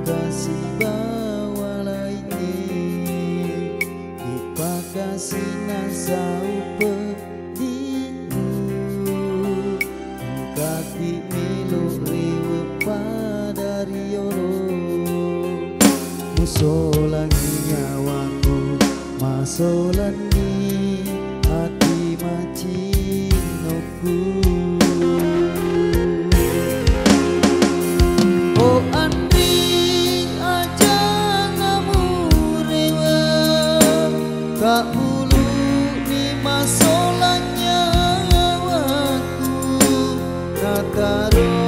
kasih bawa lainnya dipakasih nasa upediku kaki milo rewe pada riolo musolangi nyawaku masolani hati macinoku. Oh Andri aja namu rewa kak bulu ni masolanya waku nataro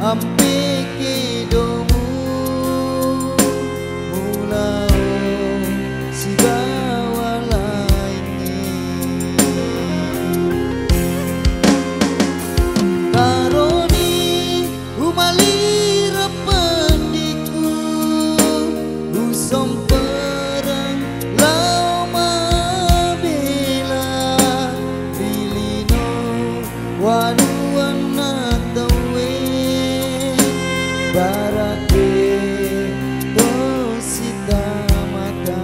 ampe kedomu mulao si bawa lainnya karoni umali rependiku usong perang lama bela pilino wanuana tawe barake tosita mata.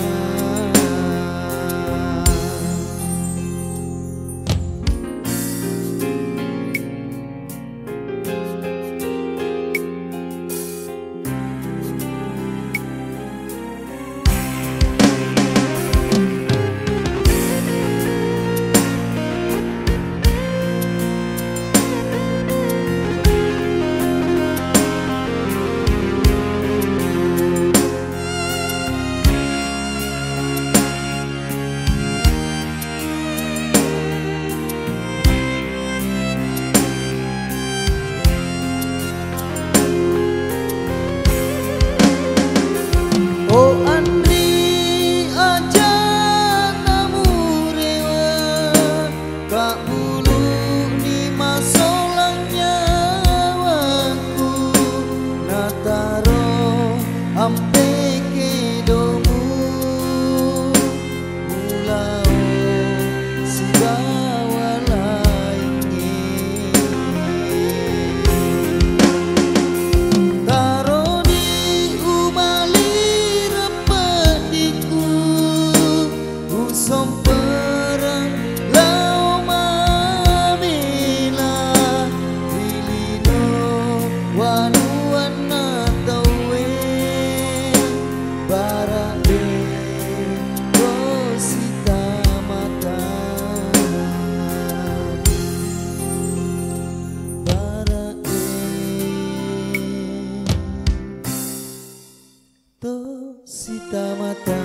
Oh Andri aja namu rewa kak bulu ni masolanya waku nataro ampe kedomu mulao si bawa lainnya karoni umali repediku usong perang lama bela pilino wanuana tawe barake tosita mata barake tosita mata.